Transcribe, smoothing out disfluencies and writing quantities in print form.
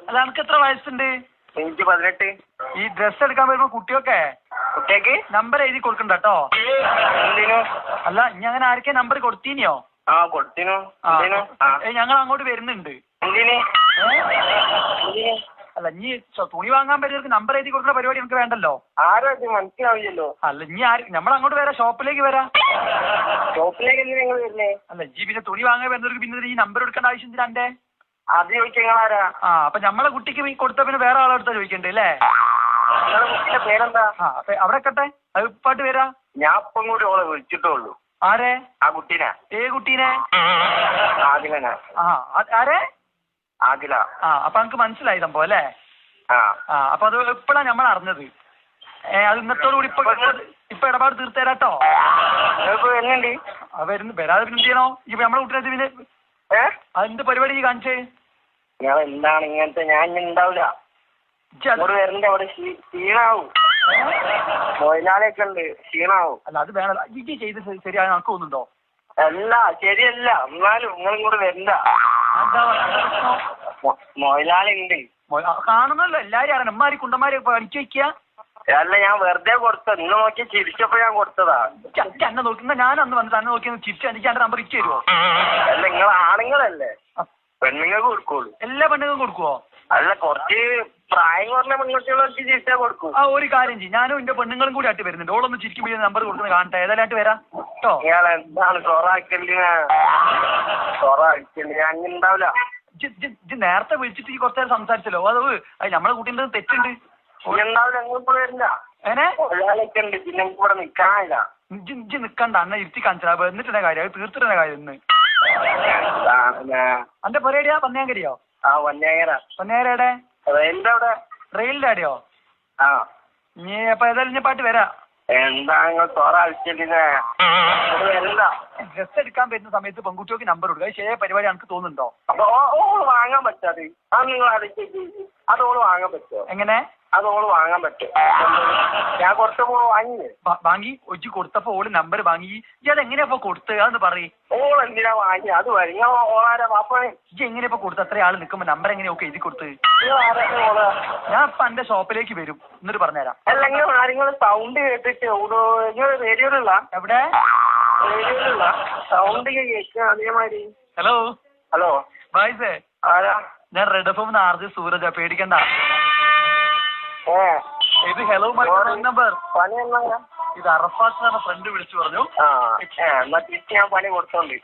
അല്ല അനക്ക് എത്ര വയസ്സുണ്ട്? എനിക്ക് 18. ഈ ഡ്രസ് എടുക്കാൻ വരുമ്പോ കുട്ടിയൊക്കെ നമ്പർ എഴുതി കൊടുക്കണ്ട കേട്ടോ. അല്ല ഇനി അങ്ങനെ ആർക്കെ നമ്പർ കൊടുത്തീനിയോ? ഞങ്ങൾ അങ്ങോട്ട് വരുന്നുണ്ട്. അല്ല ഇനി തുണി വാങ്ങാൻ പറ്റുന്നവർക്ക് നമ്പർ എഴുതി കൊടുക്കുന്ന പരിപാടി നമുക്ക് വേണ്ടല്ലോ. മനസ്സിലാവില്ലല്ലോ. അല്ല ഇനി നമ്മൾ അങ്ങോട്ട് വരാം, ഷോപ്പിലേക്ക് വരാം. അല്ല ജി പിന്നെ തുണി വാങ്ങാൻ വരുന്നവർക്ക് പിന്നെ ഈ നമ്പർ എടുക്കേണ്ട ആവശ്യം എന്തിനാ എന്റെ? അത് ചോദിക്കാ. അപ്പൊ നമ്മളെ കുട്ടിക്ക് കൊടുത്ത പിന്നെ വേറെ ആളെടുത്താ ചോദിക്കണ്ടേ അല്ലേ? പേരെന്താ? അപ്പൊ അവിടെ കട്ടെ, അത് ഇപ്പാട്ട് വരാ. ഞാൻ ഇപ്പം കൂടി ഓളെ വിളിച്ചിട്ടുള്ളൂ. ആരെ? ആ കുട്ടീനെ. കുട്ടീനെ? ആദിലനെ. ആരെ? ആദില. അപ്പൊ നമുക്ക് മനസ്സിലായി സംഭവം അല്ലേ? അപ്പൊ അത് ഇപ്പഴാ നമ്മൾ അറിഞ്ഞത്. അത് ഇന്നത്തോടു കൂടി ഇപ്പൊ ഇടപാട് തീർത്തേരാട്ടോ. വരുന്നു വരാതെ പിന്നെ ചെയ്യണോ? ഇപ്പൊ നമ്മളെ കുട്ടീനെ പിന്നെ അതെന്ത് പരിപാടി കാണിച്ചേ? എന്താണ് ഇങ്ങനത്തെ? ഞാൻ ഉണ്ടാവില്ല. വരണ്ട അവിടെ ക്ഷീണാവും. മൊയിലാളിയൊക്കെ ഉണ്ട്, ക്ഷീണാവും. അല്ല അത് വേണല്ലോ. ഇജ്ജ് ചെയ്ത് ശരിയായി നമുക്ക് തോന്നുന്നുണ്ടോ? അല്ല ശരിയല്ല, എന്നാലും നിങ്ങളും കൂടെ വരണ്ട. മൊയിലാളി ഉണ്ട്. കാണുന്നല്ലോ എല്ലാരും അറിയണം. അമ്മമാര് കുണ്ടന്മാര് പണിക്ക് വെക്കുക. അല്ല ഞാൻ വെറുതെ കൊടുത്തത്. ഇന്ന് നോക്കി ചിരിച്ചപ്പോ ഞാൻ കൊടുത്തതാ. എന്നെ നോക്കുന്ന ഞാൻ അന്ന് വന്നിട്ട് അന്ന് നോക്കി ചിരിച്ചു. എനിക്ക് എന്റെ നമ്പർ ഇച്ചു തരുമോ? അല്ല നിങ്ങൾ ആണുങ്ങളല്ലേ, പെണ്ണുങ്ങൾക്ക് കൊടുക്കുള്ളൂ. എല്ലാ പെണ്ണുങ്ങൾക്കും കൊടുക്കുവോ? അല്ല കുറച്ച് പ്രായം കുറഞ്ഞ പെൺകുട്ടികളൊക്കെ ചിരിച്ചാ കൊടുക്കും. ഒരു കാര്യം ചെയ്യും, ഞാനും എന്റെ പെണ്ണുങ്ങളും കൂടി ആയിട്ട് വരുന്നുണ്ട്. ഓളൊന്ന് ചിരിക്കുമ്പോൾ നമ്പർ കൊടുക്കുന്നത് കാണട്ടെ. ഏതായാലും വരാം കേട്ടോ. ഇയാൾ എന്താണ് സൊറാക്കല്ലിന് അങ്ങനെ ഉണ്ടാവില്ല. നേരത്തെ വിളിച്ചിട്ട് ഈ കുറച്ചു നേരം സംസാരിച്ചല്ലോ. അത് നമ്മളെ കുട്ടീൻ്റെ തെറ്റുണ്ട്. വരില്ല. പിന്നെ കൂടെ നിക്കാനില്ല. ഇജ്ജ് നിക്കണ്ട, അന്ന ഇരുത്തി കാണിച്ചാ എന്നിട്ടെ കാര്യം. അത് തീർത്തിട്ടെ കാര്യം. ഇന്ന് അന്റെ പരിപാടിയാ പന്നയാങ്കരിയോ? പന്നയാങ്കരയുടെ റെയിലിന്റെ അവിടെ. റെയിലിന്റെ അവിടെയോ? നീ അപ്പൊ ഏതായാലും ഞാൻ പാട്ട് വരാം. എന്താ ഡ്രസ് എടുക്കാൻ പറ്റുന്ന സമയത്ത് പെൺകുട്ടികൾക്ക് നമ്പർ കൊടുക്കുക. അത് ശരിയായ പരിപാടി എനിക്ക് തോന്നുന്നുണ്ടോ? അപ്പൊ ഓള് വാങ്ങാൻ പറ്റാതെ അത് നിങ്ങൾ അറിയിച്ചേക്ക്. അത് ഓള് വാങ്ങാൻ പറ്റുമോ? എങ്ങനെ? അത് ഓള് വാങ്ങാൻ പറ്റും. ഞാൻ കുറച്ചപ്പോ വാങ്ങിയേ. വാങ്ങി ഒജ്ജി കൊടുത്തപ്പോ ഓള് നമ്പർ വാങ്ങി. ഇയാൾ എങ്ങനെയാ കൊടുത്ത്? അതൊന്ന് പറയും. ഓൾ എന്തിനാ വാങ്ങി? അത് വരും. ഓളാരാ പാപ്പ? ഇജ്ജ് എങ്ങനെയാ കൊടുത്ത്? അത്ര ആള് നിൽക്കുമ്പോ നമ്പർ എങ്ങനെയൊക്കെ എഴുതി കൊടുത്ത്? ഞാൻ ഇപ്പൊ എന്റെ ഷോപ്പിലേക്ക് വരും, എന്നിട്ട് പറഞ്ഞുതരാം. അല്ല നിങ്ങൾ സൗണ്ട് കേട്ടിട്ട് റേഡിയോയിലുള്ള എവിടെ? റേഡിയോയിലുള്ള സൗണ്ട് കേൾക്കുക അതേമാതിരി. ഹലോ ഹലോ ബായ്സേ, ആരാ? ഞാൻ റെഡ് എഫ് ആർജി സൂരജാ. പേടിക്കണ്ട. ഇത് ഹലോ മൈ നമ്പർ. പണി എന്നാ? ഇത് അറഫാത്ത് ഫ്രണ്ട് വിളിച്ചു പറഞ്ഞു. ഞാൻ പണി കൊടുത്തോണ്ട്